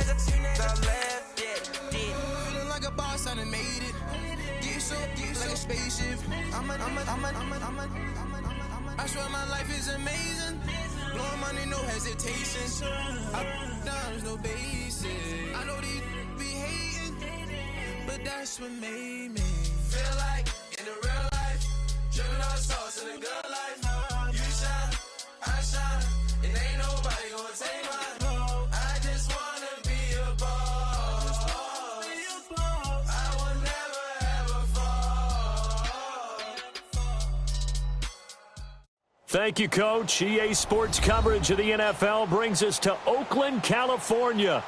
Top left, feeling like a boss, I done made it. Get so like a spaceship. I swear my life is amazing. Blowing money, no hesitation. There's no basic. I know these be hating, but that's what made me feel like in the real life. Dripping on sauce in the good life. You shine, I shine, and ain't nobody gonna take mine. I just wanna be a boss. I will never ever fall. Thank you, Coach. EA Sports coverage of the NFL brings us to Oakland, California.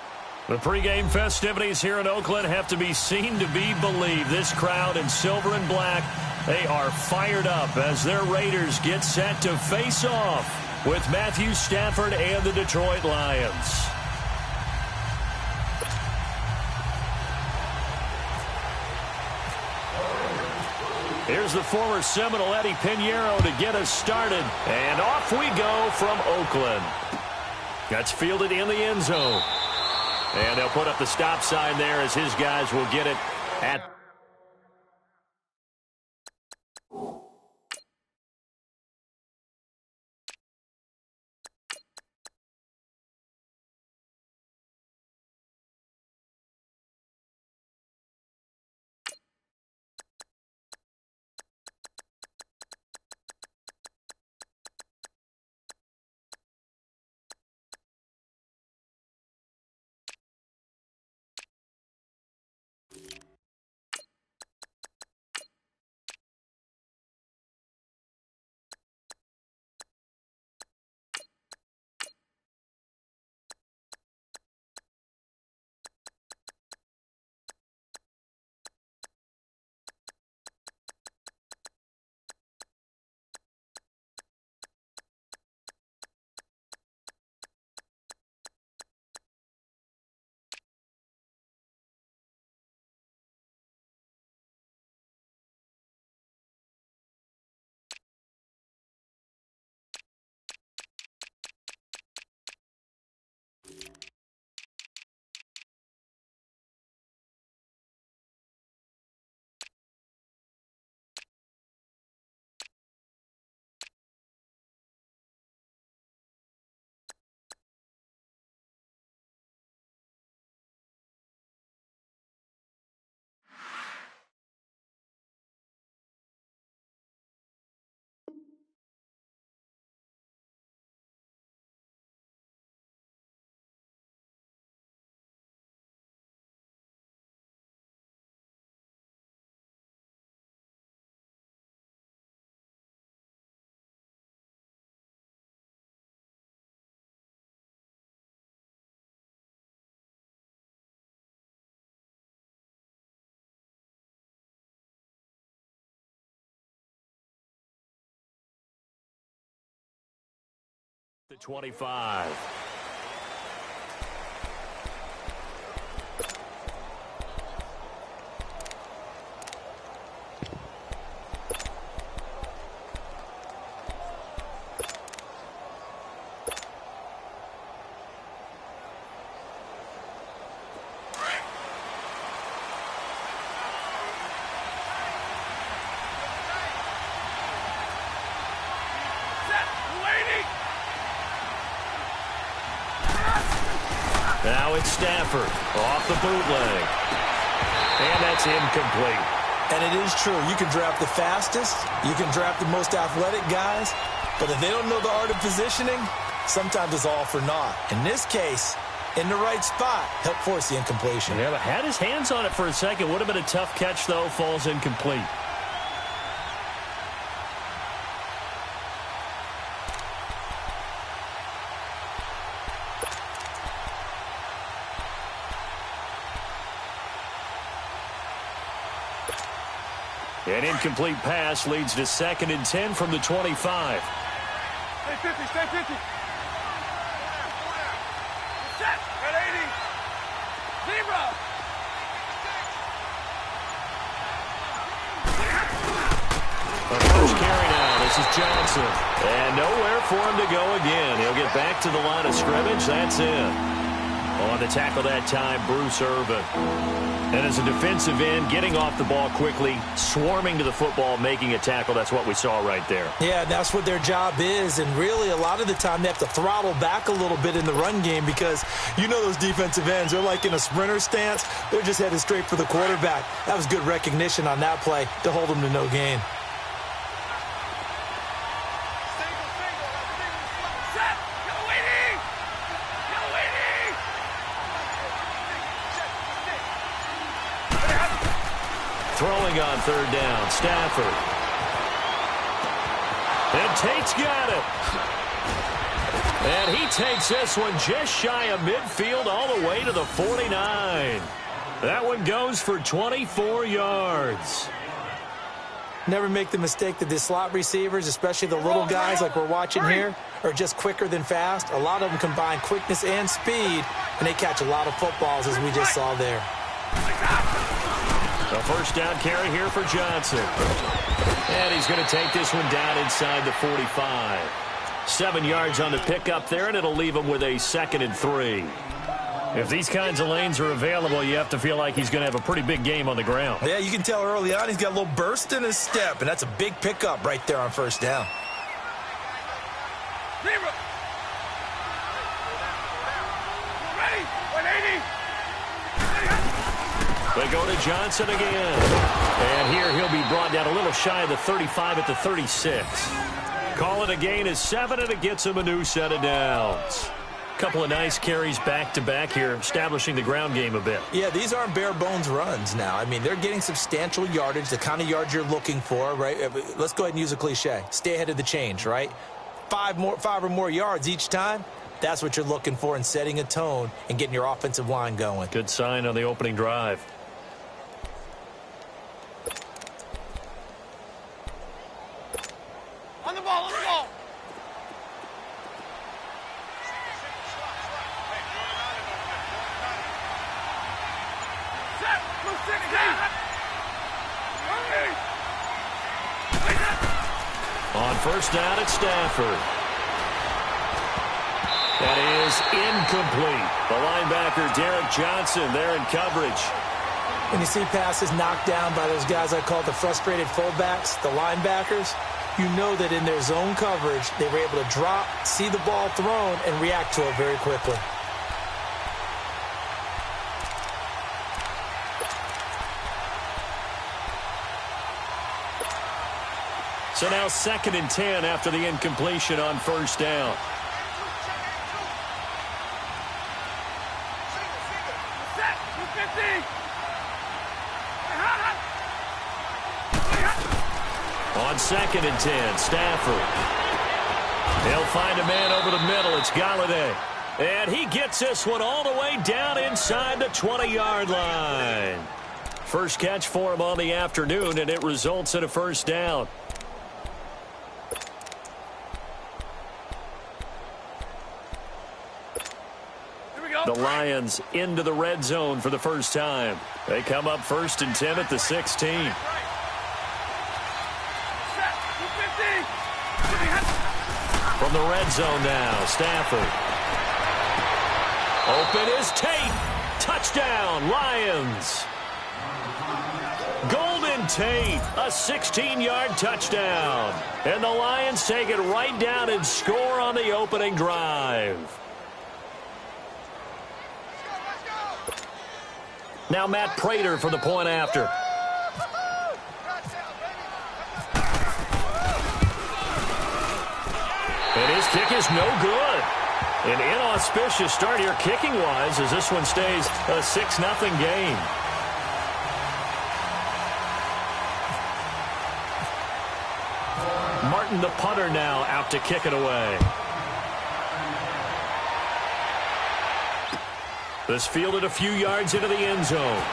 The pregame festivities here in Oakland have to be seen to be believed. This crowd in silver and black, they are fired up as their Raiders get set to face off with Matthew Stafford and the Detroit Lions. Here's the former Seminole Eddie Pinheiro to get us started. And off we go from Oakland. That's fielded in the end zone. And they'll put up the stop sign there as his guys will get it at the 25. Now it's Stafford off the bootleg. And that's incomplete. And it is true. You can draft the fastest. You can draft the most athletic guys. But if they don't know the art of positioning, sometimes it's all for naught. In this case, in the right spot, helped force the incompletion. Yeah, but had his hands on it for a second. Would have been a tough catch, though. Falls incomplete. An incomplete pass leads to 2nd and 10 from the 25. Stay 50, stay 50. Set, at 80. Zebra. The first carry now. This is Johnson. And nowhere for him to go again. He'll get back to the line of scrimmage. That's in. On the tackle that time, Bruce Irvin. And as a defensive end, getting off the ball quickly, swarming to the football, making a tackle, that's what we saw right there. Yeah, that's what their job is, and really a lot of the time they have to throttle back a little bit in the run game because you know those defensive ends, they're like in a sprinter stance. They're just headed straight for the quarterback. That was good recognition on that play to hold them to no gain. Throwing on third down, Stafford. And Tate's got it. And he takes this one just shy of midfield all the way to the 49. That one goes for 24 yards. Never make the mistake that the slot receivers, especially the little guys like we're watching here, are just quicker than fast. A lot of them combine quickness and speed, and they catch a lot of footballs as we just saw there. A first down carry here for Johnson. And he's going to take this one down inside the 45. 7 yards on the pickup there, and it'll leave him with a 2nd and 3. If these kinds of lanes are available, you have to feel like he's going to have a pretty big game on the ground. Yeah, you can tell early on he's got a little burst in his step, and that's a big pickup right there on first down. Zero. Ready? 180. They go to Johnson again. And here he'll be brought down a little shy of the 35 at the 36. Call it a gain of 7, and it gets him a new set of downs. Couple of nice carries back-to-back here, establishing the ground game a bit. Yeah, these aren't bare-bones runs now. I mean, they're getting substantial yardage, the kind of yards you're looking for, right? Let's go ahead and use a cliche. Stay ahead of the change, right? 5 or more yards each time. That's what you're looking for in setting a tone and getting your offensive line going. Good sign on the opening drive. On the ball, on the ball. Set, move 60. On first down, it's Stafford. That is incomplete. The linebacker, Derek Johnson, there in coverage. When you see passes knocked down by those guys I call the frustrated fullbacks, the linebackers, you know that in their zone coverage, they were able to drop, see the ball thrown, and react to it very quickly. So now 2nd and 10 after the incompletion on first down. Set, 250. On 2nd and 10, Stafford. They'll find a man over the middle. It's Galladay. And he gets this one all the way down inside the 20-yard line. First catch for him on the afternoon, and it results in a first down. The Lions into the red zone for the first time. They come up 1st and 10 at the 16. From the red zone now, Stafford. Open is Tate. Touchdown, Lions. Golden Tate, a 16-yard touchdown. And the Lions take it right down and score on the opening drive. Now Matt Prater for the point after. And his kick is no good. An inauspicious start here kicking-wise as this one stays a 6-0 game. Martin, the punter, now out to kick it away. This fielded a few yards into the end zone.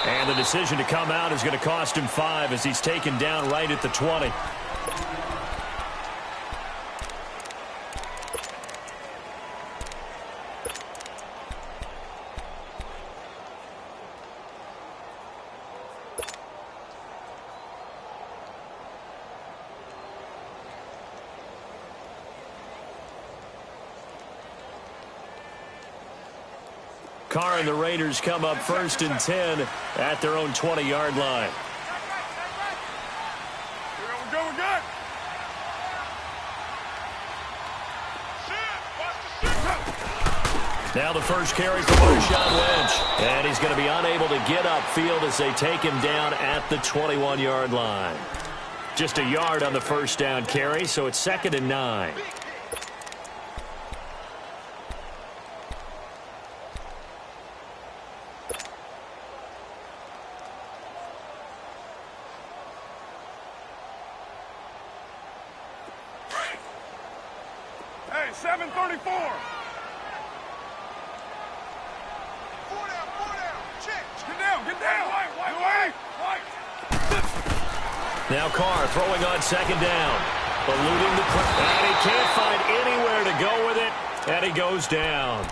And the decision to come out is going to cost him 5 as he's taken down right at the 20. Carr and the Raiders come up 1st and 10 at their own 20-yard line. We're good. Now the first carry for Marshawn Lynch. And he's going to be unable to get upfield as they take him down at the 21-yard line. Just a yard on the first down carry, so it's 2nd and 9. Hey, 734. Get down. White. Now Carr throwing on 2nd down. Eluding the crowd. And he can't find anywhere to go with it. And he goes down.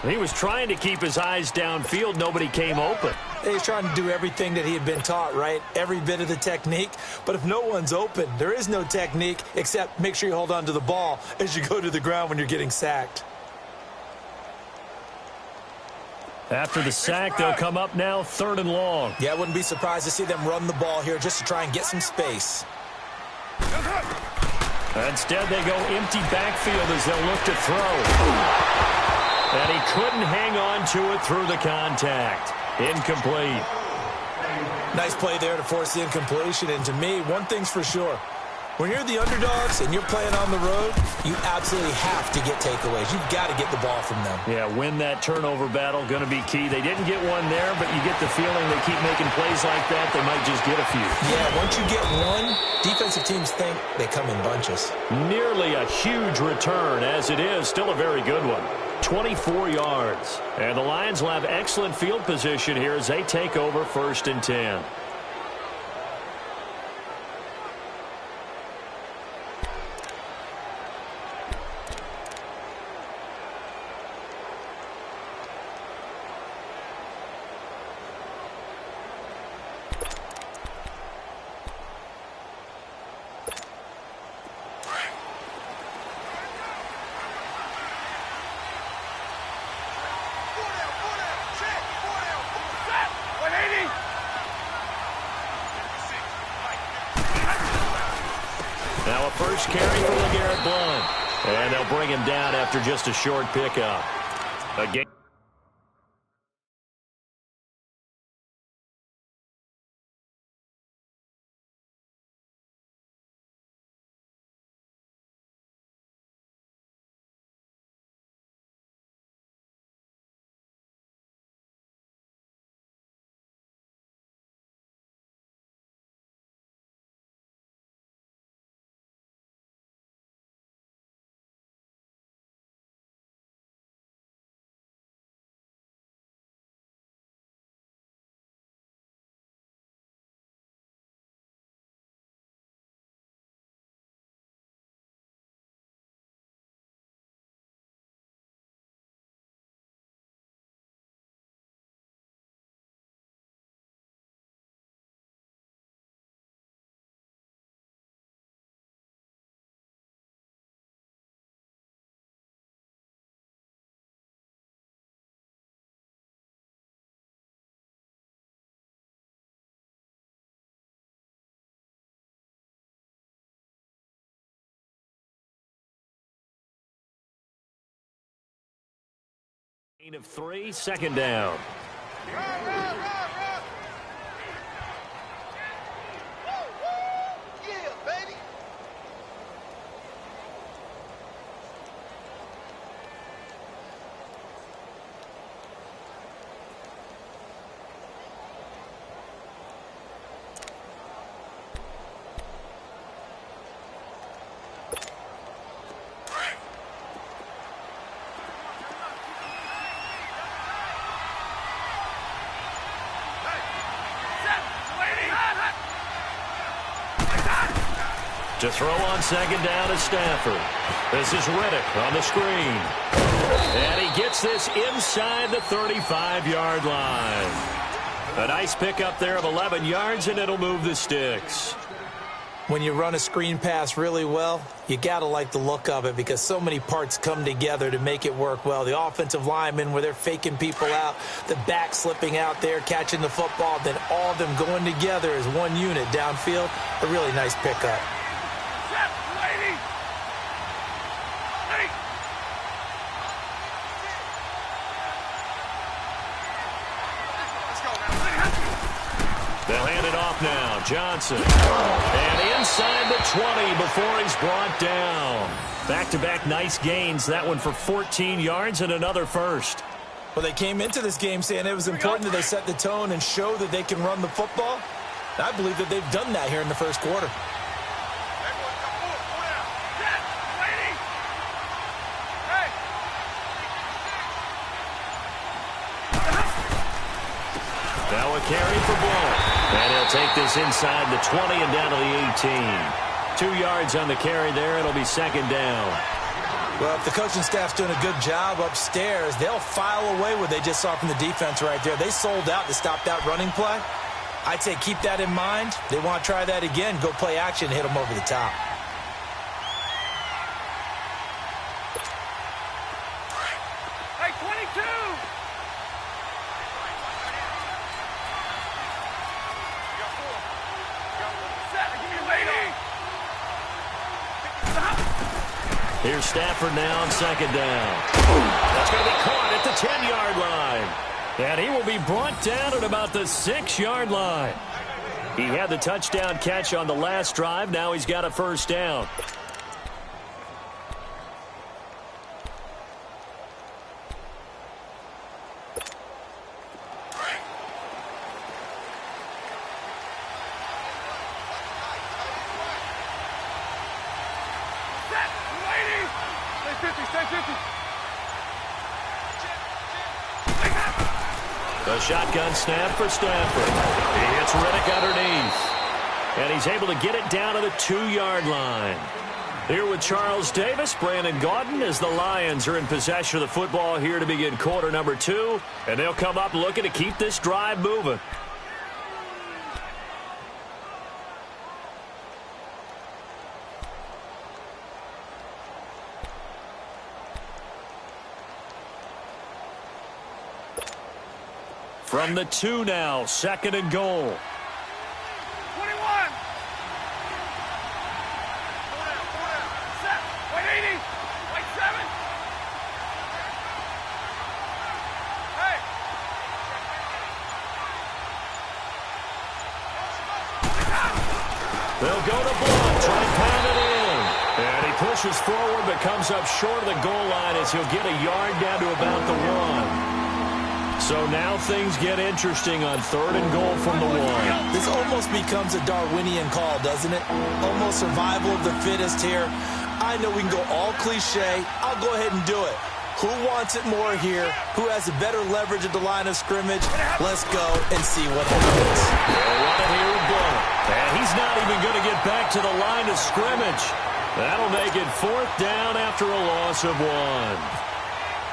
He was trying to keep his eyes downfield. Nobody came open. He's trying to do everything that he had been taught, right? Every bit of the technique. But if no one's open, there is no technique except make sure you hold on to the ball as you go to the ground when you're getting sacked. After the sack, they'll come up now 3rd and long. Yeah, I wouldn't be surprised to see them run the ball here just to try and get some space. Instead, they go empty backfield as they'll look to throw. And he couldn't hang on to it through the contact. Incomplete. Nice play there to force the incompletion. And to me, one thing's for sure. When you're the underdogs and you're playing on the road, you absolutely have to get takeaways. You've got to get the ball from them. Yeah, win that turnover battle, going to be key. They didn't get one there, but you get the feeling they keep making plays like that, they might just get a few. Yeah, once you get one, defensive teams think they come in bunches. Nearly a huge return, as it is. Still a very good one. 24 yards. And the Lions will have excellent field position here as they take over 1st and 10. Now a first carry for MGOBlue120's. And they'll bring him down after just a short pickup. Again. Gain of 3, 2nd down. To throw on 2nd down is Stafford. This is Riddick on the screen. And he gets this inside the 35-yard line. A nice pickup there of 11 yards, and it'll move the sticks. when you run a screen pass really well, you got to like the look of it because so many parts come together to make it work well. The offensive linemen, where they're faking people out, the back slipping out there, catching the football, then all of them going together as one unit downfield. A really nice pickup. They'll hand it off now. Johnson. And inside the 20 before he's brought down. Back-to-back nice gains. That one for 14 yards and another first. Well, they came into this game saying it was important that they set the tone and show that they can run the football. I believe that they've done that here in the first quarter. Now a carry for Ball. And he'll take this inside the 20 and down to the 18. 2 yards on the carry there. It'll be second down. Well, if the coaching staff's doing a good job upstairs, they'll file away what they just saw from the defense right there. They sold out to stop that running play. I'd say keep that in mind. They want to try that again. Go play action, hit them over the top. Hey, 22! Here's Stafford now on second down. That's going to be caught at the 10-yard line. And he will be brought down at about the 6-yard line. He had the touchdown catch on the last drive. Now he's got a first down. The shotgun snap for Stafford. He hits Riddick underneath. And he's able to get it down to the 2-yard line. Here with Charles Davis, Brandon Gaudin, as the Lions are in possession of the football here to begin quarter number 2. And they'll come up looking to keep this drive moving. From the 2 now, second and goal. 21! Set! Wait 80! Wait 7! Hey! They'll go to Blunt, try and pound it in. And he pushes forward but comes up short of the goal line as he'll get a yard down to about the 1. So now things get interesting on third and goal from the 1. This almost becomes a Darwinian call, doesn't it? Almost survival of the fittest here. I know we can go all cliche. I'll go ahead and do it. Who wants it more here? Who has a better leverage at the line of scrimmage? Let's go and see what happens. They'll run it here with Blunt. And he's not even going to get back to the line of scrimmage. That'll make it fourth down after a loss of 1.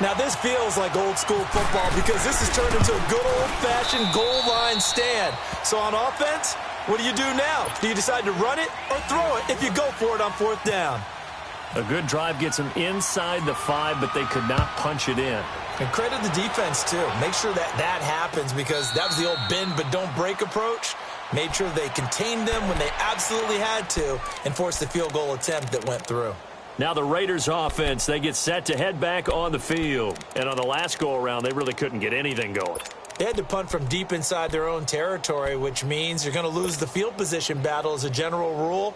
Now, this feels like old-school football because this has turned into a good old-fashioned goal line stand. So on offense, what do you do now? Do you decide to run it or throw it if you go for it on fourth down? A good drive gets them inside the 5, but they could not punch it in. And credit the defense, too. Make sure that that happens because that was the old bend but don't break approach. Made sure they contained them when they absolutely had to and forced the field goal attempt that went through. Now the Raiders offense, they get set to head back on the field. And on the last go-around, they really couldn't get anything going. They had to punt from deep inside their own territory, which means you're going to lose the field position battle as a general rule.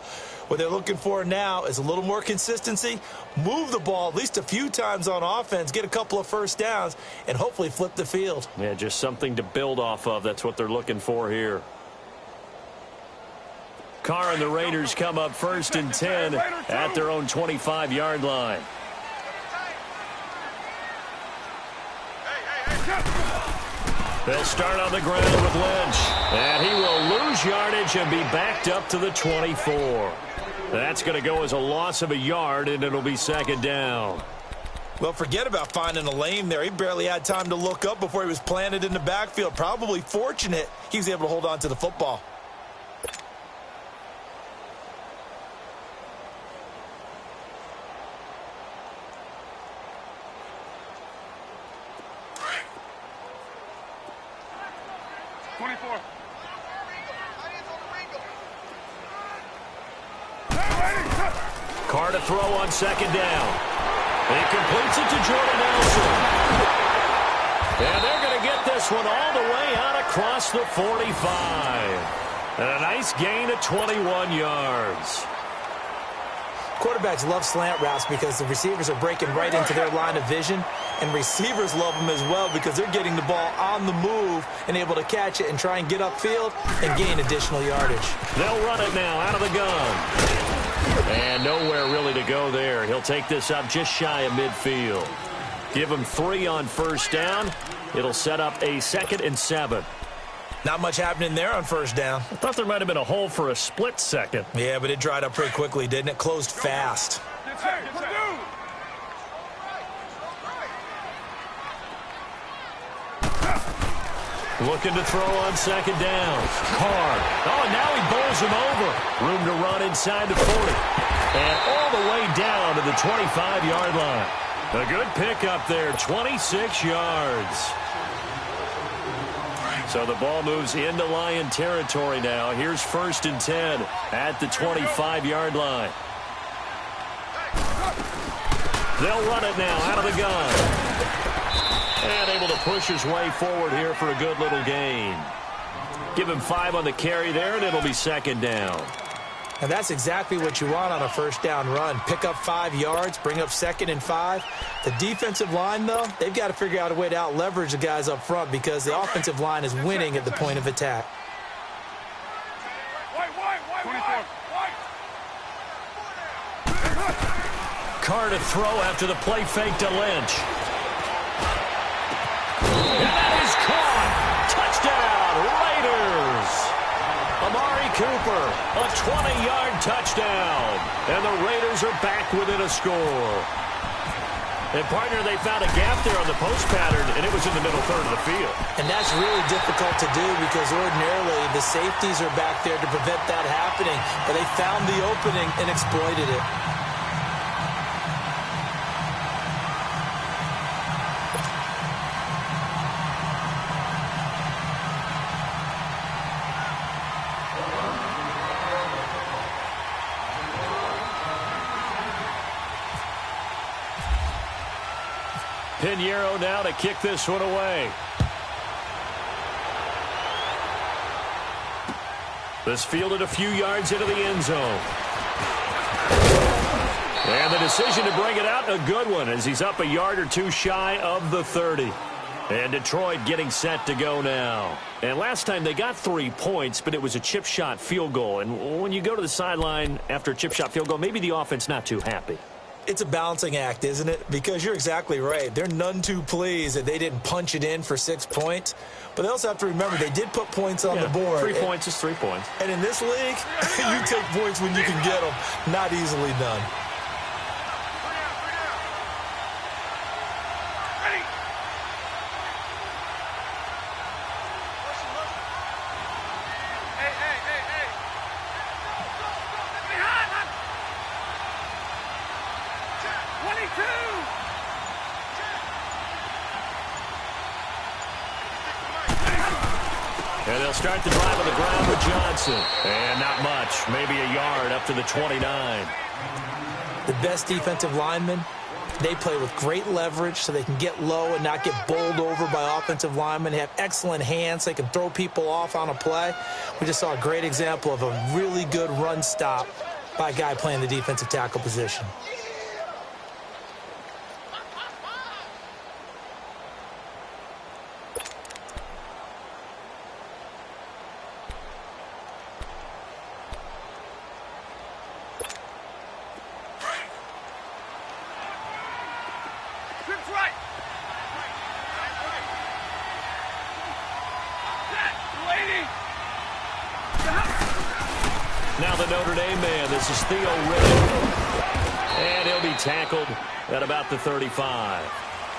What they're looking for now is a little more consistency, move the ball at least a few times on offense, get a couple of first downs, and hopefully flip the field. Yeah, just something to build off of. That's what they're looking for here. Carr and the Raiders come up first and 10 at their own 25-yard line. They'll start on the ground with Lynch. And he will lose yardage and be backed up to the 24. That's going to go as a loss of a yard, and it'll be second down. Well, forget about finding a lane there. He barely had time to look up before he was planted in the backfield. Probably fortunate he was able to hold on to the football. 24. Carr to throw on second down. He completes it to Jordan Nelson. And they're going to get this one all the way out across the 45. And a nice gain of 21 yards. Quarterbacks love slant routes because the receivers are breaking right into their line of vision, and receivers love them as well because they're getting the ball on the move and able to catch it and try and get upfield and gain additional yardage. They'll run it now out of the gun. And nowhere really to go there. He'll take this up just shy of midfield. Give him 3 on first down. It'll set up a 2nd and 7. Not much happening there on first down. I thought there might have been a hole for a split second. Yeah, but it dried up pretty quickly, didn't it? Closed fast. Looking to throw on second down. Carr. Oh, and now he bowls him over. Room to run inside the 40. And all the way down to the 25-yard line. A good pickup there, 26 yards. So the ball moves into Lion territory now. Here's 1st and 10 at the 25-yard line. They'll run it now out of the gun. And able to push his way forward here for a good little gain. Give him 5 on the carry there, and it'll be 2nd down. And that's exactly what you want on a first down run. Pick up 5 yards, bring up 2nd and 5. The defensive line, though, they've got to figure out a way to out-leverage the guys up front because the offensive line is winning at the point of attack. Carr to throw after the play fake to Lynch. And that is caught. Touchdown, Raiders. Amari Cooper, a 20-yard touchdown. And the Raiders are back within a score. And, partner, they found a gap there on the post pattern, and it was in the middle third of the field. And that's really difficult to do because ordinarily the safeties are back there to prevent that happening. But they found the opening and exploited it. Pinheiro now to kick this one away. This fielded a few yards into the end zone. And the decision to bring it out, a good one, as he's up a yard or two shy of the 30. And Detroit getting set to go now. And last time they got 3 points, but it was a chip shot field goal. And when you go to the sideline after a chip shot field goal, maybe the offense not too happy. It's a balancing act, isn't it? Because you're exactly right. They're none too pleased that they didn't punch it in for 6 points. But they also have to remember they did put points on the board. 3 points is 3 points. And in this league, you take points when you can get them. Not easily done. And they'll start the drive on the ground with Johnson. And not much, maybe a yard up to the 29. The best defensive linemen, they play with great leverage so they can get low and not get bowled over by offensive linemen. They have excellent hands. They can throw people off on a play. We just saw a great example of a really good run stop by a guy playing the defensive tackle position. Now the Notre Dame man, this is Theo Riddick. And he'll be tackled at about the 35.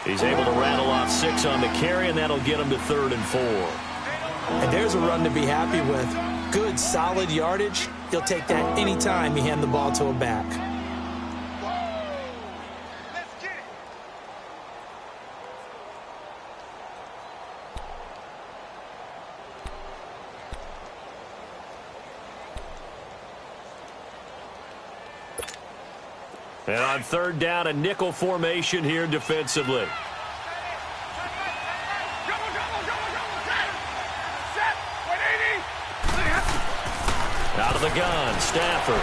He's able to rattle off 6 on the carry, and that'll get him to 3rd and 4. And there's a run to be happy with. Good, solid yardage. You'll take that anytime you hand the ball to a back. And on third down, a nickel formation here defensively. Out of the gun, Stafford.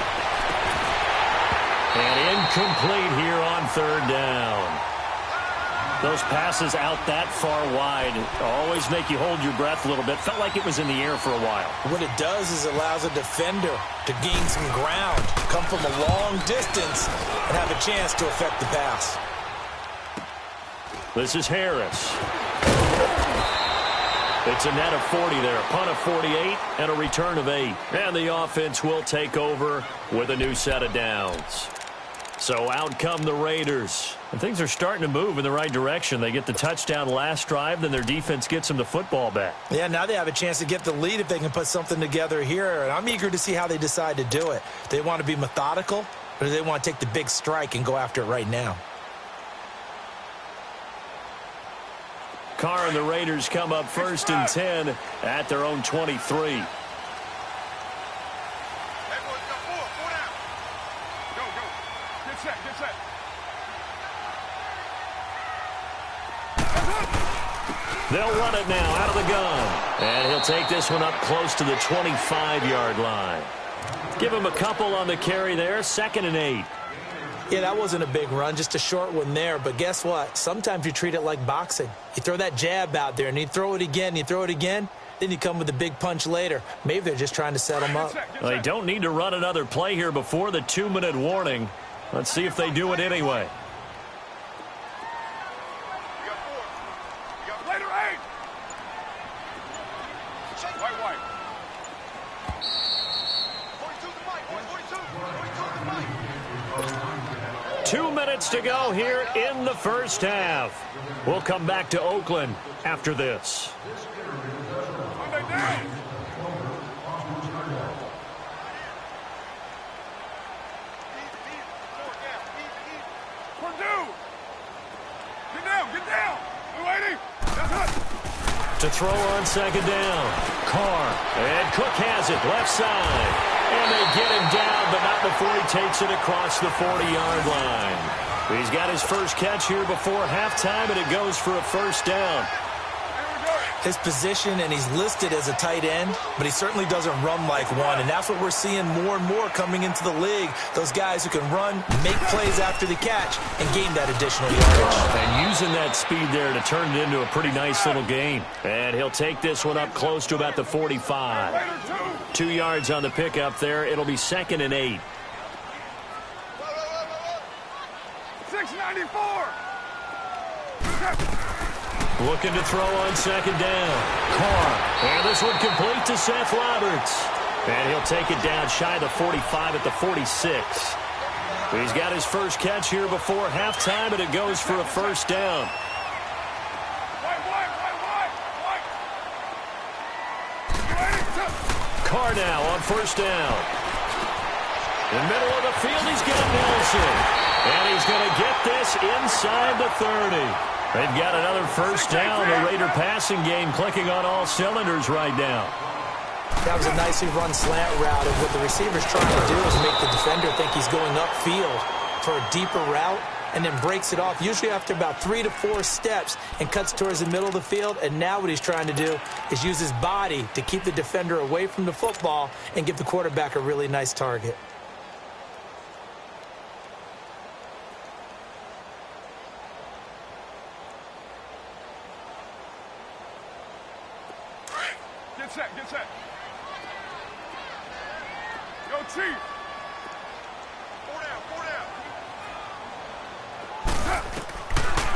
And incomplete here on third down. Those passes out that far wide always make you hold your breath a little bit. Felt like it was in the air for a while. What it does is it allows a defender to gain some ground, come from a long distance, and have a chance to affect the pass. This is Harris. It's a net of 40 there, a punt of 48, and a return of 8. And the offense will take over with a new set of downs. So out come the Raiders. And things are starting to move in the right direction. They get the touchdown last drive, then their defense gets them the football back. Yeah, now they have a chance to get the lead if they can put something together here. And I'm eager to see how they decide to do it. Do they want to be methodical, or do they want to take the big strike and go after it right now? Carr and the Raiders come up first and 10 at their own 23. They'll run it now out of the gun. And he'll take this one up close to the 25-yard line. Give him a couple on the carry there. 2nd and 8. Yeah, that wasn't a big run, just a short one there. But guess what? Sometimes you treat it like boxing. You throw that jab out there, and you throw it again, you throw it again, then you come with a big punch later. Maybe they're just trying to set them up. Well, they don't need to run another play here before the 2-minute warning. Let's see if they do it anyway. Later, 8. White. 2 minutes to go here in the first half. We'll come back to Oakland after this. Get down. To throw on 2nd down. Carr. And Cook has it left side. And they get him down, but not before he takes it across the 40-yard line. He's got his first catch here before halftime, and it goes for a first down. His position, and he's listed as a tight end, but he certainly doesn't run like one, and that's what we're seeing more and more coming into the league. Those guys who can run, make plays after the catch, and gain that additional yardage. And using that speed there to turn it into a pretty nice little gain. And he'll take this one up close to about the 45. 2 yards on the pickup there. It'll be 2nd and 8. 694. Looking to throw on 2nd down. Carr. And this one complete to Seth Roberts. And he'll take it down shy of the 45 at the 46. He's got his first catch here before halftime, and it goes for a first down. Carr now on first down. In the middle of the field, he's got Nelson. And he's going to get this inside the 30. They've got another first down. The Raider passing game clicking on all cylinders right now. That was a nicely run slant route, and what the receiver's trying to do is make the defender think he's going upfield for a deeper route, and then breaks it off, usually after about 3 to 4 steps, and cuts towards the middle of the field. And now what he's trying to do is use his body to keep the defender away from the football and give the quarterback a really nice target. Get set. Go, Chief. 4 down.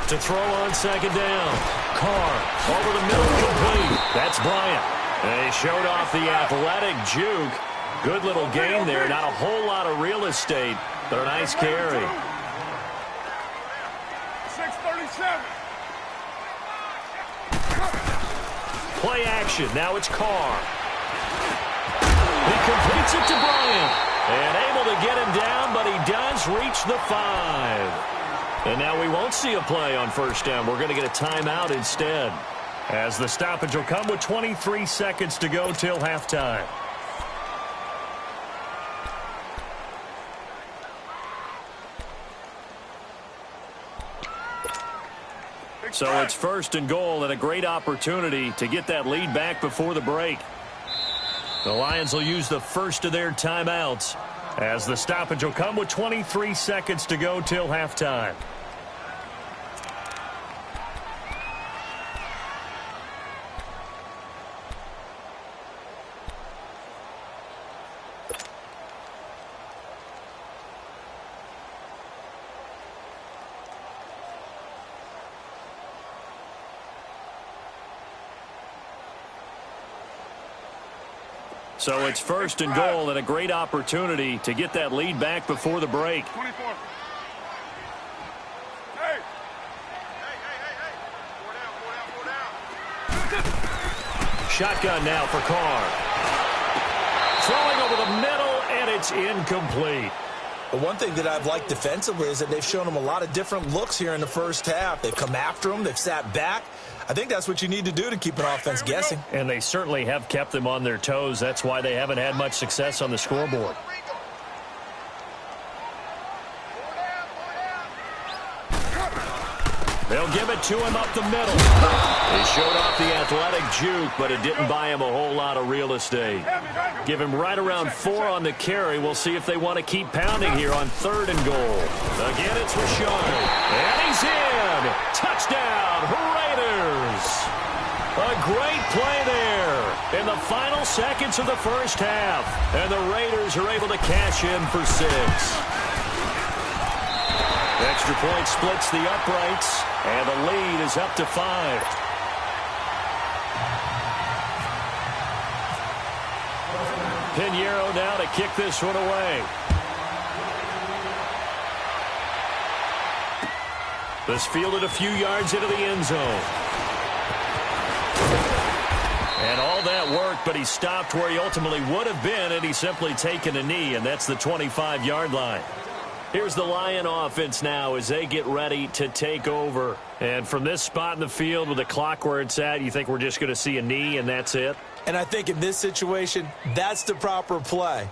To throw on 2nd down. Carr over the middle, complete. That's Bryant. And he showed off the athletic juke. Good little gain there. Not a whole lot of real estate, but a nice carry. 637. Play action. Now it's Carr. He completes it to Bryant. And able to get him down, but he does reach the 5. And now we won't see a play on first down. We're going to get a timeout instead, as the stoppage will come with 23 seconds to go till halftime. So it's first and goal and a great opportunity to get that lead back before the break. The Lions will use the first of their timeouts as the stoppage will come with 23 seconds to go till halftime. So it's first and goal and a great opportunity to get that lead back before the break. 24. Hey. Four down. Shotgun now for Carr. Throwing over the middle, and it's incomplete. The one thing that I've liked defensively is that they've shown them a lot of different looks here in the first half. They've come after them. They've sat back. I think that's what you need to do to keep an offense guessing. And they certainly have kept them on their toes. That's why they haven't had much success on the scoreboard. They'll give it to him up the middle. He showed off the athletic juke, but it didn't buy him a whole lot of real estate. Give him right around 4 on the carry. We'll see if they want to keep pounding here on 3rd and goal. Again, it's Rashawn. And he's in. Touchdown, Raiders. A great play there in the final seconds of the first half. And the Raiders are able to cash in for 6. Extra point splits the uprights, and the lead is up to 5. Pinheiro now to kick this one away. This fielded a few yards into the end zone. And all that worked, but he stopped where he ultimately would have been, and he's simply taken a knee, and that's the 25-yard line. Here's the Lion offense now as they get ready to take over. And from this spot in the field with the clock where it's at, you think we're just going to see a knee and that's it? And I think in this situation, that's the proper play.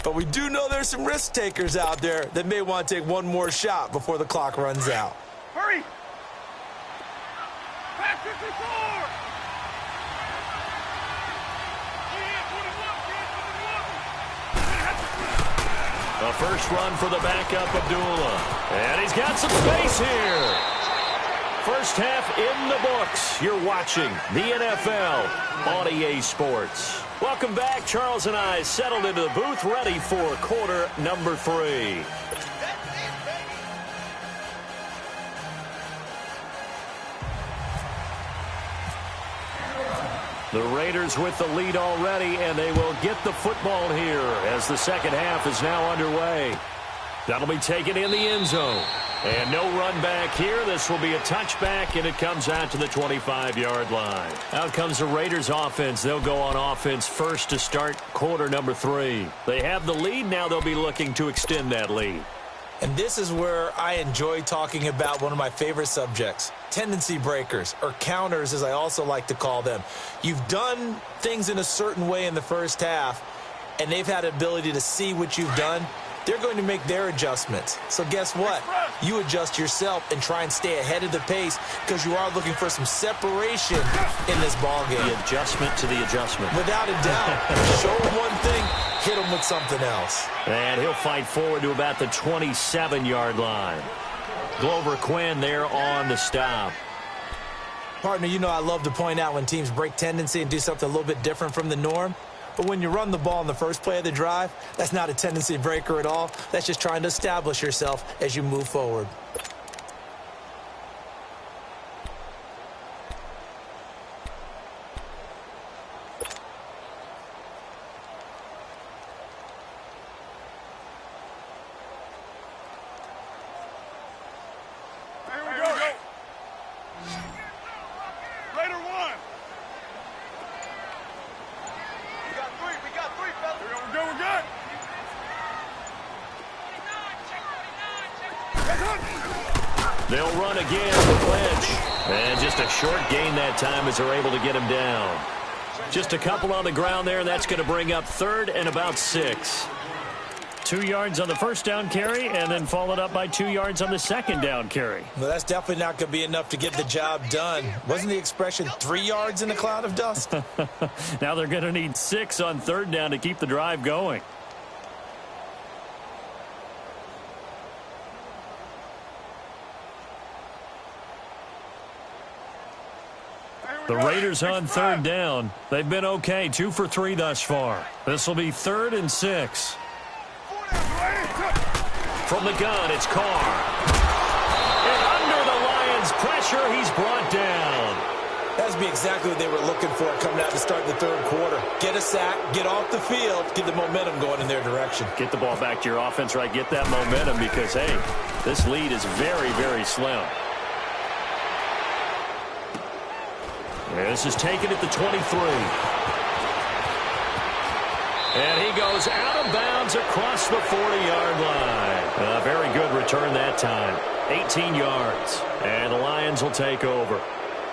But we do know there's some risk takers out there that may want to take one more shot before the clock runs out. Hurry! Pass 54! A first run for the backup, Abdullah. And he's got some space here. First half in the books. You're watching the NFL on EA Sports. Welcome back. Charles and I settled into the booth, ready for quarter number 3. The Raiders with the lead already, and they will get the football here as the second half is now underway. That'll be taken in the end zone. And no run back here. This will be a touchback, and it comes out to the 25-yard line. Out comes the Raiders offense. They'll go on offense first to start quarter number 3. They have the lead. Now they'll be looking to extend that lead. And this is where I enjoy talking about one of my favorite subjects, tendency breakers, or counters as I also like to call them. You've done things in a certain way in the first half, and they've had the ability to see what you've done. They're going to make their adjustments. So guess what? You adjust yourself and try and stay ahead of the pace because you are looking for some separation in this ballgame. The adjustment to the adjustment. Without a doubt. Show them one thing, hit them with something else. And he'll fight forward to about the 27-yard line. Glover Quinn there on the stop. Partner, you know I love to point out when teams break tendency and do something a little bit different from the norm. But when you run the ball in the first play of the drive, that's not a tendency breaker at all. That's just trying to establish yourself as you move forward. They'll run again with Lynch. And just a short gain that time as they're able to get him down. Just a couple on the ground there, and that's going to bring up 3rd and about 6. 2 yards on the first down carry, and then followed up by 2 yards on the second down carry. Well, that's definitely not going to be enough to get the job done. Wasn't the expression 3 yards in a cloud of dust? Now they're going to need 6 on third down to keep the drive going. The Raiders on third down. They've been okay, 2 for 3 thus far. This will be 3rd and 6. From the gun, it's Carr. And under the Lions' pressure, he's brought down. That's be exactly what they were looking for coming out to start the third quarter. Get a sack, get off the field, get the momentum going in their direction. Get the ball back to your offense, right? Get that momentum because, hey, this lead is very, very slim. This is taken at the 23. And he goes out of bounds across the 40-yard line. A very good return that time. 18 yards. And the Lions will take over.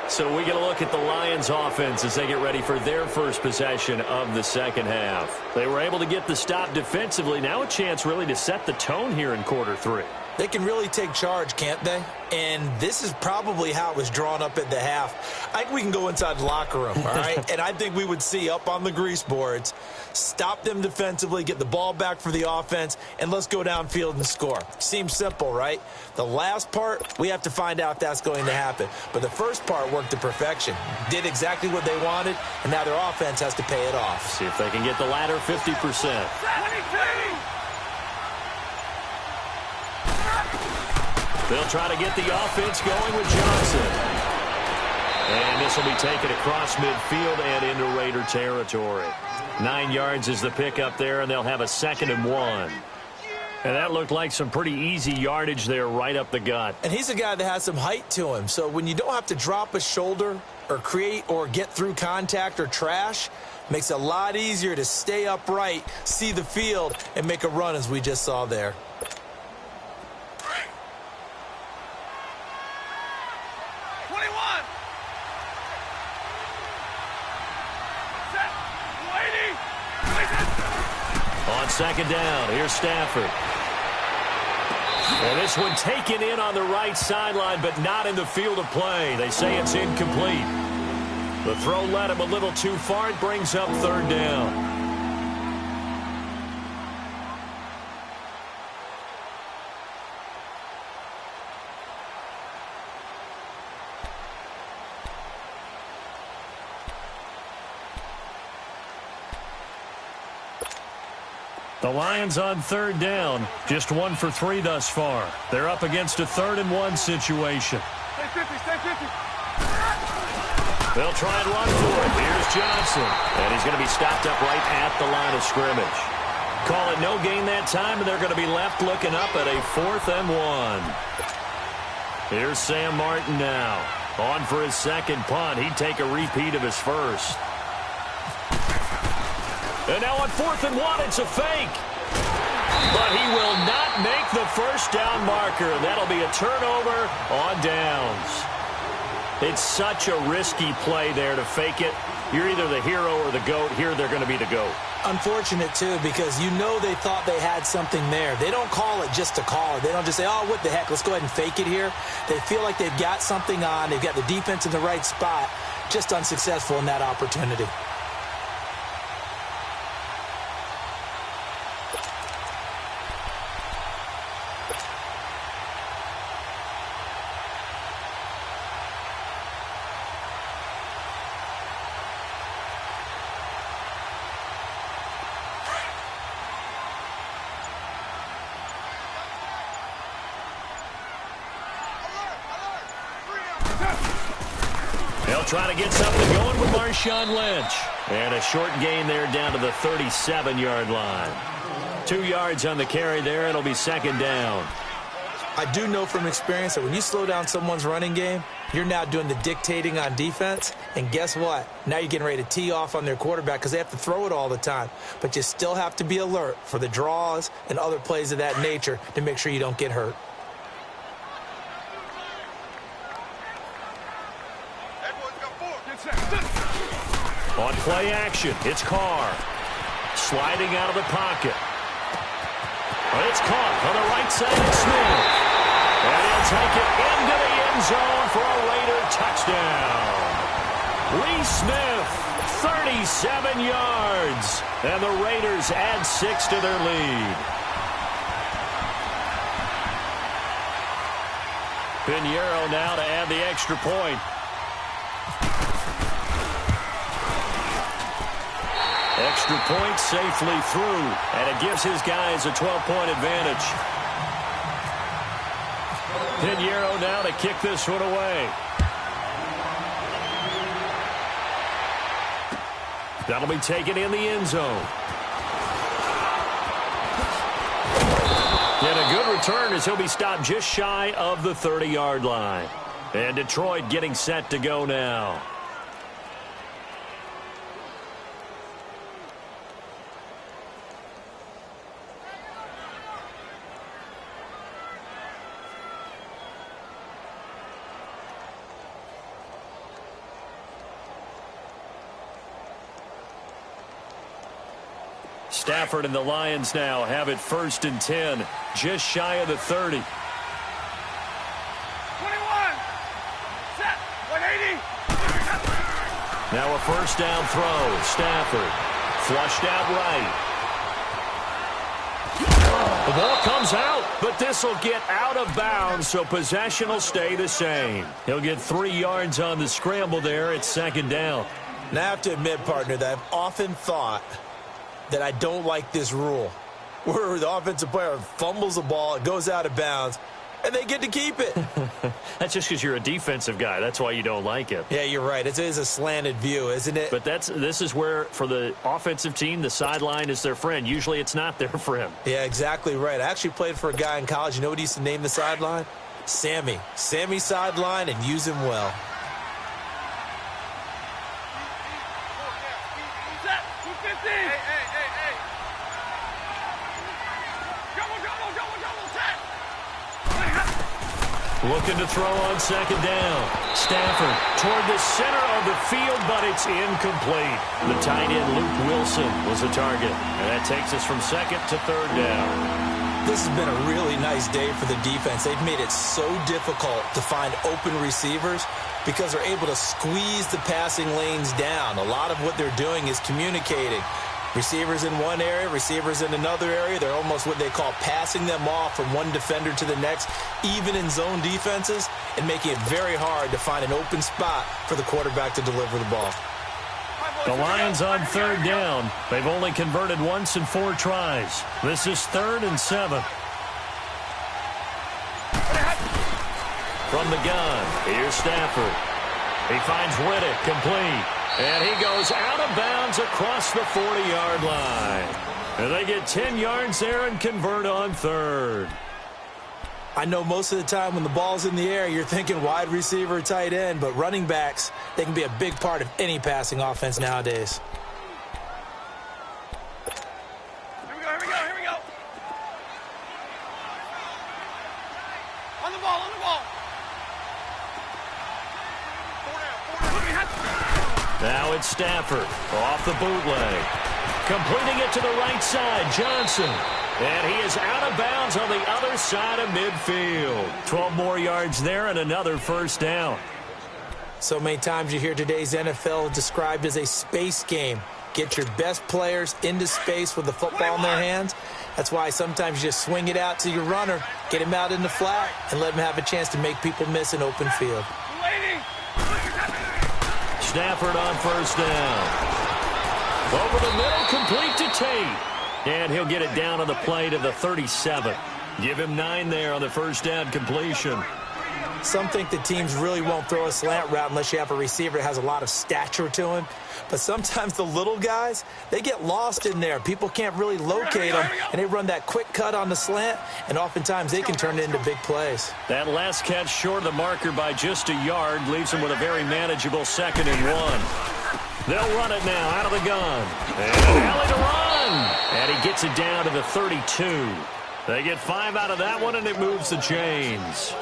So we get a look at the Lions offense as they get ready for their first possession of the second half. They were able to get the stop defensively. Now a chance really to set the tone here in quarter 3. They can really take charge, can't they? And this is probably how it was drawn up at the half. I think we can go inside the locker room, all right? And I think we would see up on the grease boards, stop them defensively, get the ball back for the offense, and let's go downfield and score. Seems simple, right? The last part, we have to find out if that's going to happen. But the first part worked to perfection. Did exactly what they wanted, and now their offense has to pay it off. See if they can get the latter 50%. They'll try to get the offense going with Johnson. And this will be taken across midfield and into Raider territory. 9 yards is the pickup there, and they'll have a 2nd and 1. And that looked like some pretty easy yardage there right up the gut. And he's a guy that has some height to him. So when you don't have to drop a shoulder or create or get through contact or trash, makes it a lot easier to stay upright, see the field, and make a run as we just saw there. On second down, here's Stafford. And this one taken in on the right sideline, but not in the field of play. They say it's incomplete. The throw led him a little too far. It brings up third down. The Lions on third down, just 1 for 3 thus far. They're up against a 3rd and 1 situation. Stay 50, stay 50. They'll try and run for it. Here's Johnson. And he's going to be stopped up right at the line of scrimmage. Call it no gain that time, and they're going to be left looking up at a 4th and 1. Here's Sam Martin now. On for his second punt. He'd take a repeat of his first. And now on 4th and 1, it's a fake. But he will not make the first down marker. That'll be a turnover on downs. It's such a risky play there to fake it. You're either the hero or the GOAT. Here they're going to be the GOAT. Unfortunate, too, because you know they thought they had something there. They don't call it just to call it. They don't just say, oh, what the heck, let's go ahead and fake it here. They feel like they've got something on. They've got the defense in the right spot. Just unsuccessful in that opportunity. They'll try to get something going with Marshawn Lynch. And a short gain there down to the 37-yard line. 2 yards on the carry there. It'll be 2nd down. I do know from experience that when you slow down someone's running game, you're now doing the dictating on defense. And guess what? Now you're getting ready to tee off on their quarterback because they have to throw it all the time. But you still have to be alert for the draws and other plays of that nature to make sure you don't get hurt. On play action, it's Carr. Sliding out of the pocket. It's caught on the right side of Smith. And he'll take it into the end zone for a Raider touchdown. Lee Smith, 37 yards. And the Raiders add 6 to their lead. Pinheiro now to add the extra point. Extra point safely through, and it gives his guys a 12-point advantage. Pinheiro now to kick this one away. That'll be taken in the end zone. And a good return as he'll be stopped just shy of the 30-yard line. And Detroit getting set to go now. Stafford and the Lions now have it 1st and 10, just shy of the 30. 21. Set. 180. Now a first down throw. Stafford flushed out right. The ball comes out, but this will get out of bounds, so possession will stay the same. He'll get 3 yards on the scramble there at 2nd down. Now I have to admit, partner, that I've often thought that I don't like this rule, where the offensive player fumbles the ball, it goes out of bounds, and they get to keep it. That's just because you're a defensive guy. That's why you don't like it. Yeah, you're right. It is a slanted view, isn't it? But this is where, for the offensive team, the sideline is their friend. Usually it's not their friend. Yeah, exactly right. I actually played for a guy in college. You know what he used to name the sideline? Sammy. Sammy sideline, and use him well. Set. 250. Hey. Double. Set. Looking to throw on 2nd down. Stafford toward the center of the field, but it's incomplete. The tight end, Luke Wilson, was the target. And that takes us from 2nd to 3rd down. This has been a really nice day for the defense. They've made it so difficult to find open receivers because they're able to squeeze the passing lanes down. A lot of what they're doing is communicating. Receivers in one area, receivers in another area. They're almost what they call passing them off from one defender to the next, even in zone defenses, and making it very hard to find an open spot for the quarterback to deliver the ball. The Lions on 3rd down. They've only converted once in 4 tries. This is 3rd and 7. From the gun, here's Stafford. He finds Riddick, complete. And he goes out of bounds across the 40-yard line. And they get 10 yards there and convert on 3rd. I know most of the time when the ball's in the air, you're thinking wide receiver, tight end, but running backs, they can be a big part of any passing offense nowadays. Here we go. On the ball. Now it's Stafford off the bootleg. Completing it to the right side, Johnson. And he is out of bounds on the other side of midfield. 12 more yards there and another first down. So many times you hear today's NFL described as a space game. Get your best players into space with the football in their hands. That's why sometimes you just swing it out to your runner, get him out in the flat, and let him have a chance to make people miss an open field. Stafford on first down. Over the middle, complete to Tate. And he'll get it down on the play to the 37. Give him 9 there on the first down completion. Some think the teams really won't throw a slant route unless you have a receiver that has a lot of stature to him. But sometimes the little guys, they get lost in there. People can't really locate them, and they run that quick cut on the slant, and oftentimes they can turn it into big plays. That last catch short of the marker by just a yard leaves him with a very manageable 2nd and 1. They'll run it now out of the gun. And alley to run. And he gets it down to the 32. They get 5 out of that one, and it moves the chains.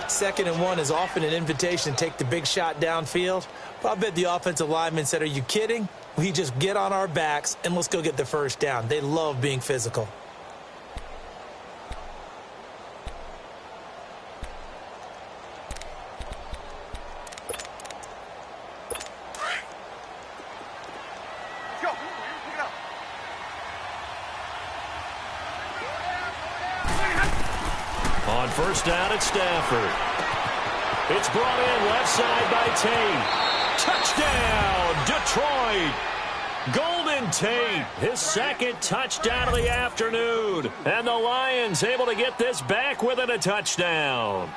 2nd and 1 is often an invitation to take the big shot downfield. But I bet the offensive lineman said, "Are you kidding? We just get on our backs and let's go get the first down." They love being physical. first down at Stafford. It's brought in left side by Tate. Touchdown, Detroit. Golden Tate, his second touchdown of the afternoon. And the Lions able to get this back within a touchdown.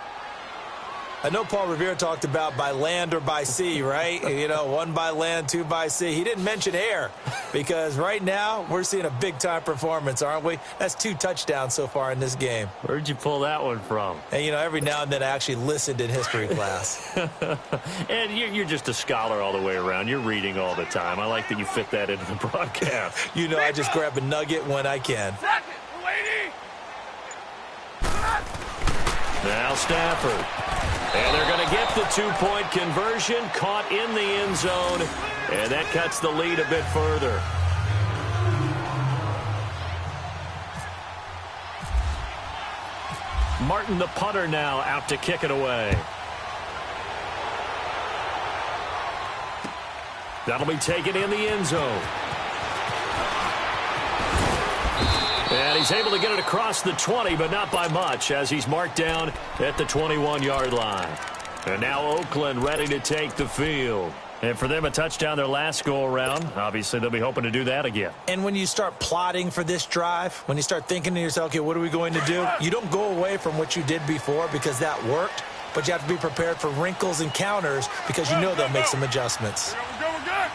I know Paul Revere talked about by land or by sea, right? You know, one by land, two by sea. He didn't mention air because right now we're seeing a big-time performance, aren't we? That's 2 touchdowns so far in this game. Where'd you pull that one from? And, you know, every now and then I actually listened in history class. And you're just a scholar all the way around. You're reading all the time. I like that you fit that into the broadcast. You know, I just grab a nugget when I can. Second, lady. Now Stafford. And they're going to get the 2-point conversion, caught in the end zone, and that cuts the lead a bit further. Martin, the punter, now out to kick it away. That'll be taken in the end zone. And he's able to get it across the 20, but not by much, as he's marked down at the 21-yard line. And now Oakland ready to take the field. And for them, a touchdown their last go-around. Obviously, they'll be hoping to do that again. And when you start plotting for this drive, when you start thinking to yourself, okay, what are we going to do? You don't go away from what you did before because that worked, but you have to be prepared for wrinkles and counters because you know they'll make some adjustments. We're good.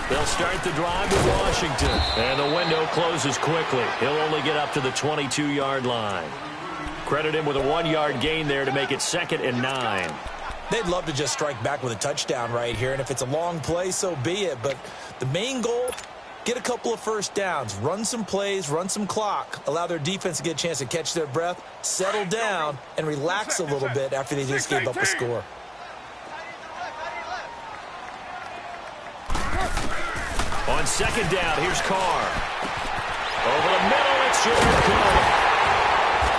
They'll start the drive with Washington. And the window closes quickly. He'll only get up to the 22-yard line. Credit him with a 1-yard gain there to make it 2nd and 9. They'd love to just strike back with a touchdown right here, and if it's a long play, so be it. But the main goal, get a couple of first downs, run some plays, run some clock, allow their defense to get a chance to catch their breath, settle down, and relax a little bit after they just gave up a score. On 2nd down, here's Carr. Over the middle, it's Jared Cook.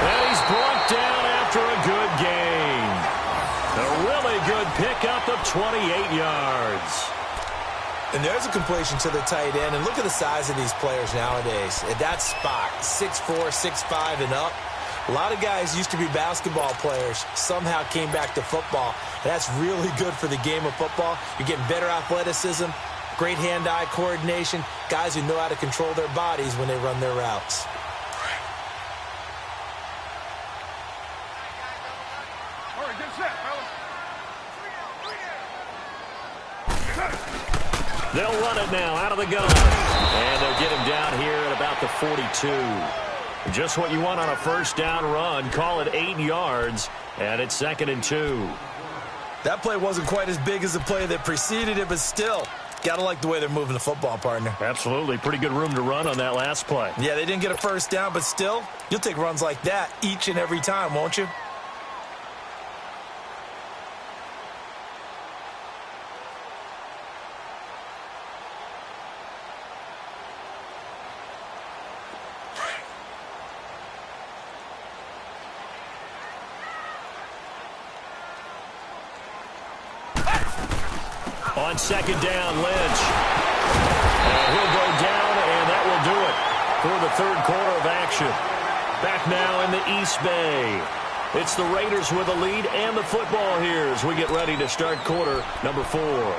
And he's brought down after a good gain. A really good pickup of 28 yards. And there's a completion to the tight end. And look at the size of these players nowadays. At that spot, 6'4", 6'5", and up. A lot of guys used to be basketball players, somehow came back to football. And that's really good for the game of football. You're getting better athleticism, great hand-eye coordination, guys who know how to control their bodies when they run their routes. All right, get set, fellas. They'll run it now out of the gun. And they'll get him down here at about the 42. Just what you want on a first down run. Call it 8 yards, and it's 2nd and 2. That play wasn't quite as big as the play that preceded it, but still, gotta like the way they're moving the football, partner. Absolutely. Pretty good room to run on that last play. Yeah, they didn't get a first down, but still, you'll take runs like that each and every time, won't you? On 2nd down, Lynch. And he'll go down, and that will do it for the 3rd quarter of action. Back now in the East Bay. It's the Raiders with the lead and the football here as we get ready to start quarter number 4.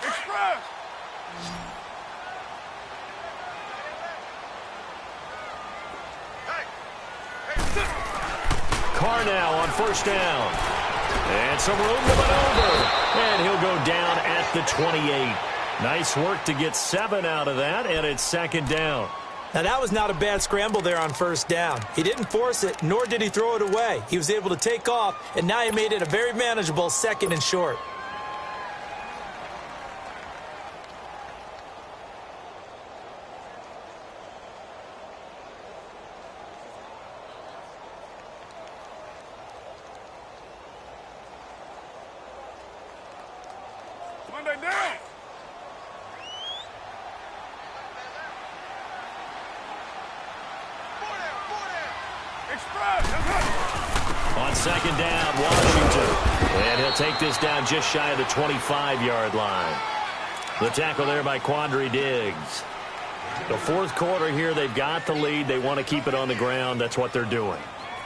Express. Carr now on 1st down. And some room to maneuver. And he'll go down at the 28. Nice work to get 7 out of that, and it's 2nd down. Now, that was not a bad scramble there on 1st down. He didn't force it, nor did he throw it away. He was able to take off, and now he made it a very manageable 2nd and short. man down. Express. On second down, Washington. And he'll take this down just shy of the 25-yard line. The tackle there by Quandre Diggs. The fourth quarter here, they've got the lead. They want to keep it on the ground. That's what they're doing.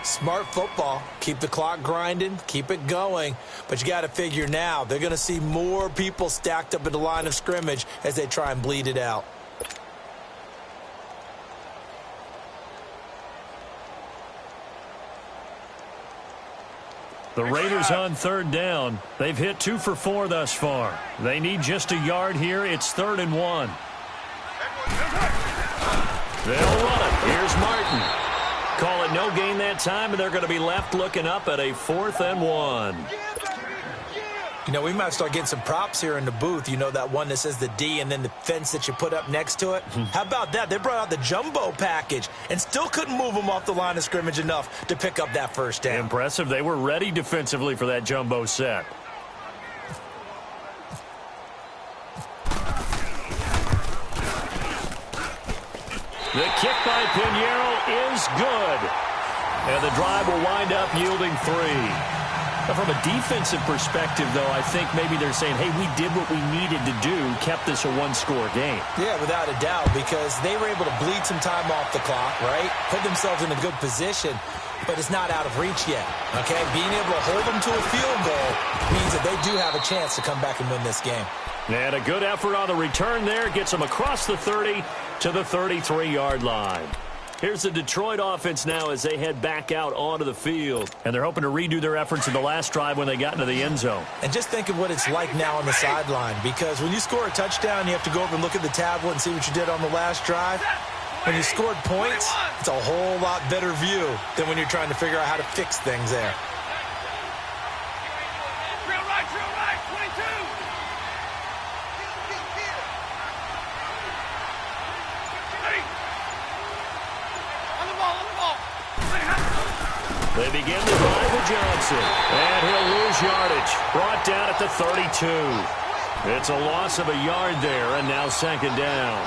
Smart football. Keep the clock grinding. Keep it going. But you got to figure now, they're going to see more people stacked up at the line of scrimmage as they try and bleed it out. The Raiders on third down. They've hit 2 for 4 thus far. They need just a yard here. It's 3rd and 1. They'll run it. Here's Martin. Call it no gain that time, and they're going to be left looking up at a 4th and 1. You know, we might start getting some props here in the booth. You know, that one that says the D and then the fence that you put up next to it? How about that? They brought out the jumbo package and still couldn't move them off the line of scrimmage enough to pick up that first down. Impressive. They were ready defensively for that jumbo set. The kick by Pinheiro is good. And the drive will wind up yielding 3. Now, from a defensive perspective, though, I think maybe they're saying, hey, we did what we needed to do, kept this a one-score game. Yeah, without a doubt, because they were able to bleed some time off the clock, right? Put themselves in a good position, but it's not out of reach yet, okay? Being able to hold them to a field goal means that they do have a chance to come back and win this game. And a good effort on the return there. Gets them across the 30 to the 33-yard line. Here's the Detroit offense now as they head back out onto the field. And they're hoping to redo their efforts in the last drive when they got into the end zone. And just think of what it's like now on the sideline, because when you score a touchdown, you have to go over and look at the tablet and see what you did on the last drive. When you scored points, it's a whole lot better view than when you're trying to figure out how to fix things there. Drill right, 22. Ready. On the ball. They begin the drive with Johnson. And he'll lose yardage. Brought down at the 32. It's a loss of a yard there, and now second down.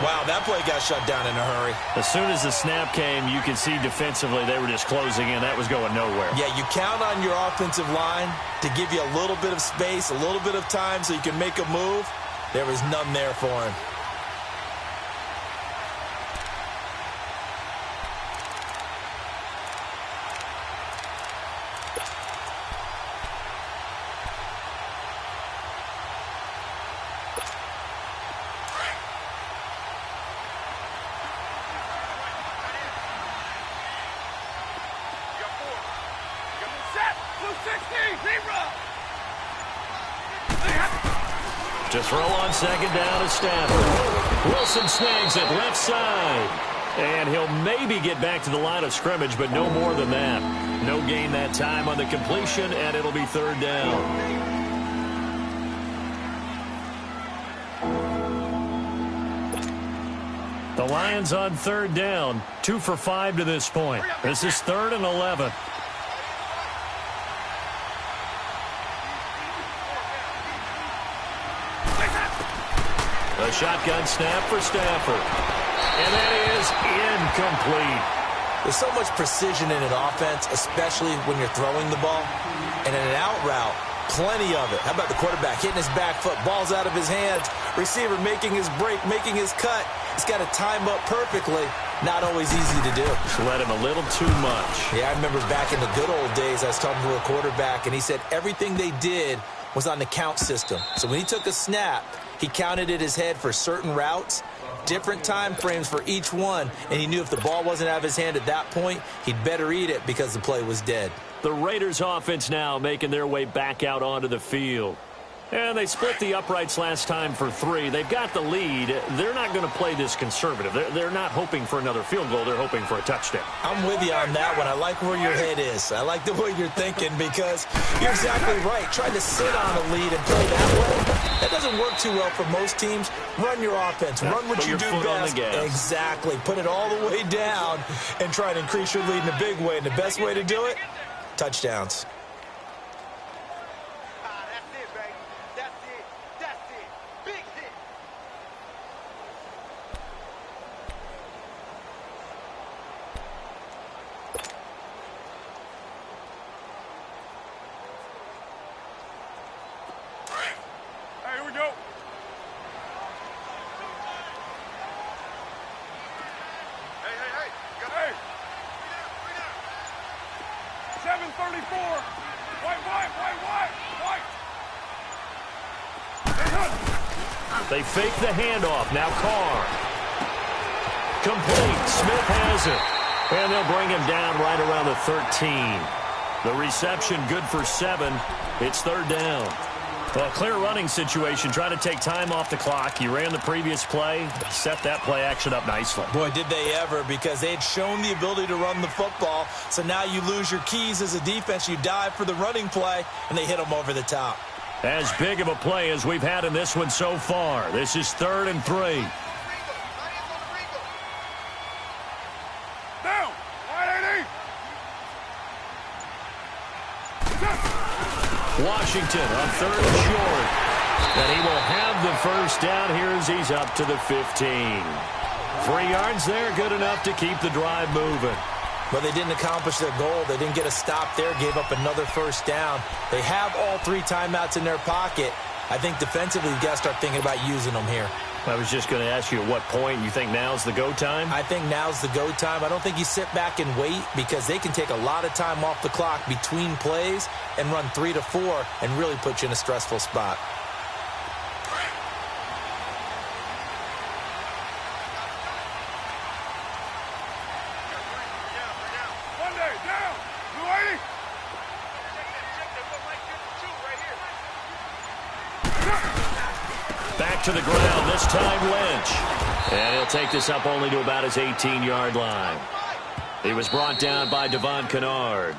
Wow, that play got shut down in a hurry. As soon as the snap came, you could see defensively they were just closing in. That was going nowhere. Yeah, you count on your offensive line to give you a little bit of space, a little bit of time so you can make a move. There was none there for him. To throw on second down is Stafford. Wilson snags it left side. And he'll maybe get back to the line of scrimmage, but no more than that. No gain that time on the completion, and it'll be third down. The Lions on third down, 2 for 5 to this point. This is 3rd and 11. A shotgun snap for Stafford. And that is incomplete. There's so much precision in an offense, especially when you're throwing the ball. And in an out route, plenty of it. How about the quarterback hitting his back foot, ball's out of his hands, receiver making his break, making his cut. He's got to time up perfectly. Not always easy to do. Just let him a little too much. Yeah, I remember back in the good old days, I was talking to a quarterback, and he said everything they did was on the count system. So when he took a snap, he counted in his head for certain routes, different time frames for each one, and he knew if the ball wasn't out of his hand at that point, he'd better eat it because the play was dead. The Raiders offense now making their way back out onto the field. And they split the uprights last time for 3. They've got the lead. They're not going to play this conservative. They're not hoping for another field goal. They're hoping for a touchdown. I'm with you on that one. I like where your head is. I like the way you're thinking because you're exactly right. Trying to sit on a lead and play that way, that doesn't work too well for most teams. Run your offense. Run what you do best. Exactly. Put it all the way down and try to increase your lead in a big way. And the best way to do it, touchdowns. 734. White. They fake the handoff. Now Carr. Complete. Smith has it. And they'll bring him down right around the 13. The reception good for 7. It's third down. Well, clear running situation. Trying to take time off the clock. You ran the previous play. Set that play action up nicely. Boy, did they ever, because they had shown the ability to run the football. So now you lose your keys as a defense. You dive for the running play, and they hit them over the top. As big of a play as we've had in this one so far. This is 3rd and 3. Down. Right 80. Washington on 3rd and short. And he will have the first down here as he's up to the 15. 3 yards there, good enough to keep the drive moving. But they didn't accomplish their goal. They didn't get a stop there, gave up another first down. They have all 3 timeouts in their pocket. I think defensively you've got to start thinking about using them here. I was just going to ask you at what point you think now's the go time? I think now's the go time. I don't think you sit back and wait, because they can take a lot of time off the clock between plays and run 3 to 4 and really put you in a stressful spot. Back to the ground, this time Lynch. And he'll take this up only to about his 18-yard line. He was brought down by Devon Kennard.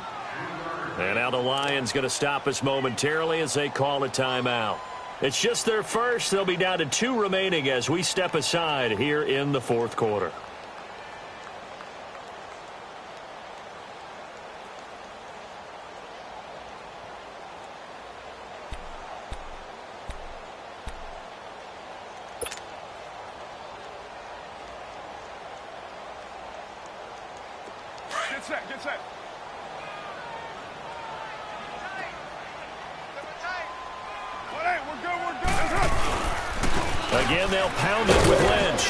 And now the Lions going to stop us momentarily as they call a timeout. It's just their first. They'll be down to 2 remaining as we step aside here in the 4th quarter. Get set. We're good. Again, they'll pound it with Lynch.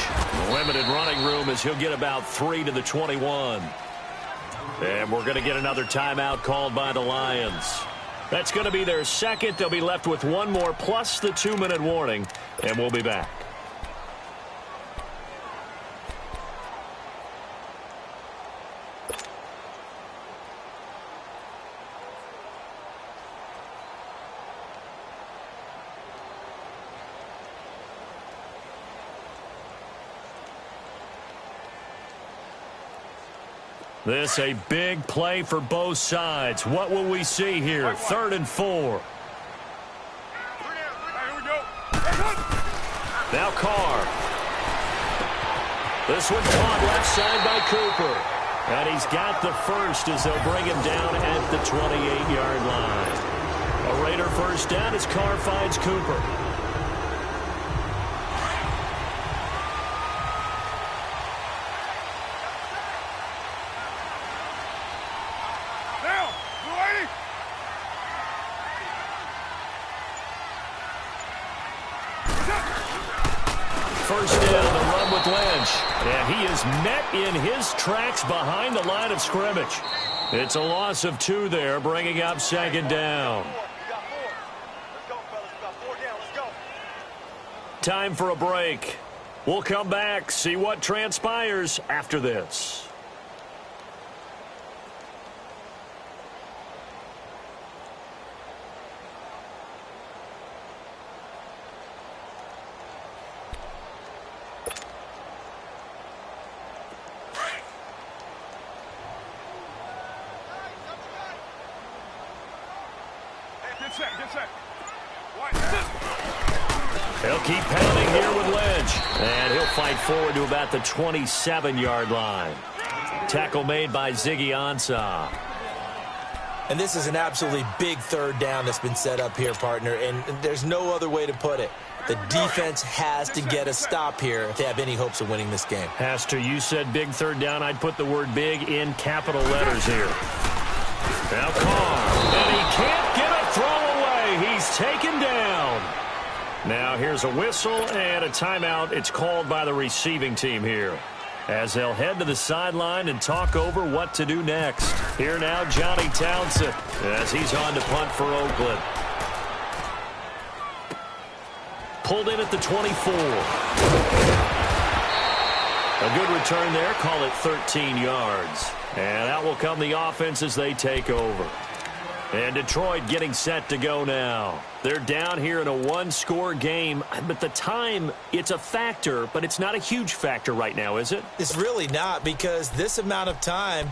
Limited running room as he'll get about 3 to the 21. And we're going to get another timeout called by the Lions. That's going to be their second. They'll be left with 1 more plus the 2-minute warning, and we'll be back. This a big play for both sides. What will we see here? 3rd and 4. Now Carr. This one caught left side by Cooper. And he's got the first as they'll bring him down at the 28-yard line. A Raider first down as Carr finds Cooper. First down, the run with Lynch. And he is met in his tracks behind the line of scrimmage. It's a loss of 2 there, bringing up 2nd down. Time for a break. We'll come back, see what transpires after this. Get set. They'll keep pounding here with Lynch. And he'll fight forward to about the 27-yard line. Tackle made by Ziggy Ansah. And this is an absolutely big 3rd down that's been set up here, partner. And there's no other way to put it. The defense has to get a stop here if they have any hopes of winning this game. Has to. You said big 3rd down. I'd put the word big in capital letters here. Now Carr. And he can't get a throw away. He's taken down. Now here's a whistle and a timeout. It's called by the receiving team here. as they'll head to the sideline and talk over what to do next. Here now, Johnny Townsend, as he's on to punt for Oakland. Pulled in at the 24. A good return there. Call it 13 yards. And out will come the offense as they take over. And Detroit getting set to go now. They're down here in a one-score game. But the time, it's a factor, but it's not a huge factor right now, is it? It's really not, because this amount of time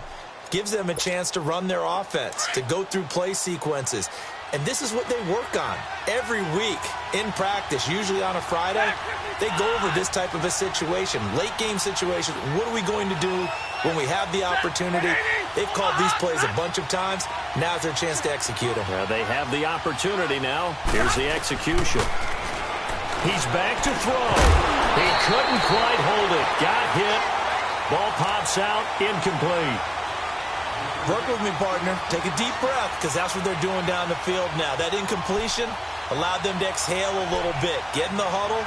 gives them a chance to run their offense, to go through play sequences. And this is what they work on every week in practice, usually on a Friday. They go over this type of a situation, late-game situation. What are we going to do when we have the opportunity? They've called these plays a bunch of times. Now's their chance to execute them. They have the opportunity now. Here's the execution. He's back to throw. He couldn't quite hold it. Got hit. Ball pops out. Incomplete. Work with me, partner. Take a deep breath, because that's what they're doing down the field now. That incompletion allowed them to exhale a little bit. Get in the huddle,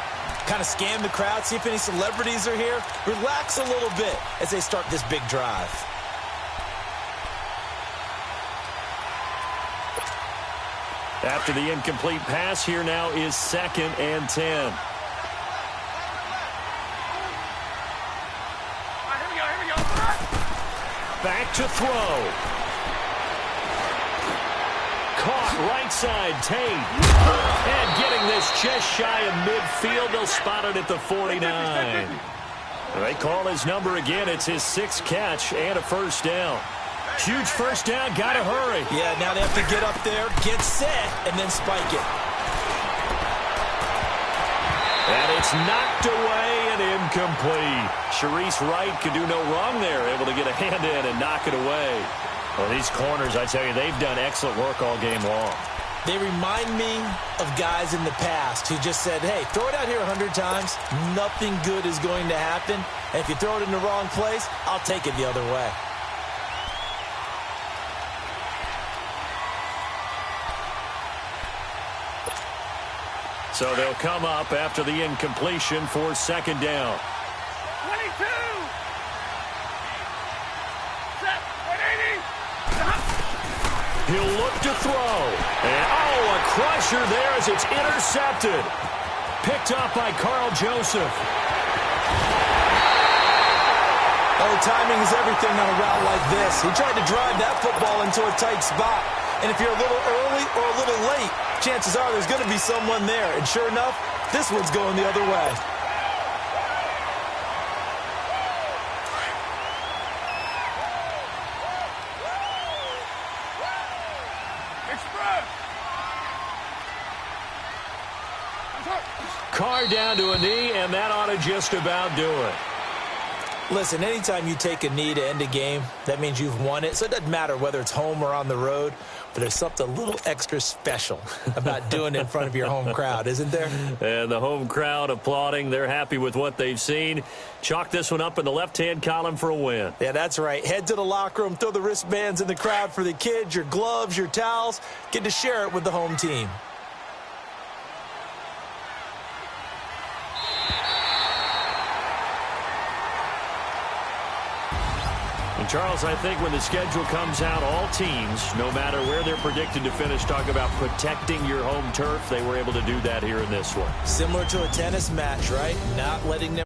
kind of scan the crowd, see if any celebrities are here. Relax a little bit as they start this big drive. After the incomplete pass, here now is 2nd and 10. Back to throw. Caught right side, Tate. And getting this just shy of midfield. They'll spot it at the 49. They call his number again. It's his 6th catch and a first down. Huge first down. Got to hurry. Yeah, now they have to get up there, get set, and then spike it. And it's knocked away and incomplete. Sharice Wright could do no wrong there, able to get a hand in and knock it away. Well, these corners, I tell you, they've done excellent work all game long. They remind me of guys in the past who just said, hey, throw it out here 100 times. Nothing good is going to happen. And if you throw it in the wrong place, I'll take it the other way. So they'll come up after the incompletion for 2nd down. 22. Set. 180. He'll look to throw. And, a crusher there as it's intercepted. Picked up by Carl Joseph. Oh, timing is everything on a route like this. He tried to drive that football into a tight spot. And if you're a little early or a little late, chances are there's going to be someone there. And sure enough, this one's going the other way. Express. Carr down to a knee, and that ought to just about do it. Listen, anytime you take a knee to end a game, that means you've won it. So it doesn't matter whether it's home or on the road, but there's something a little extra special about doing it in front of your home crowd, isn't there? And the home crowd applauding. They're happy with what they've seen. Chalk this one up in the left-hand column for a win. Yeah, that's right. Head to the locker room, throw the wristbands in the crowd for the kids, your gloves, your towels. Get to share it with the home team. And Charles, I think when the schedule comes out, all teams, no matter where they're predicted to finish, talk about protecting your home turf. They were able to do that here in this one. Similar to a tennis match, right? Not letting them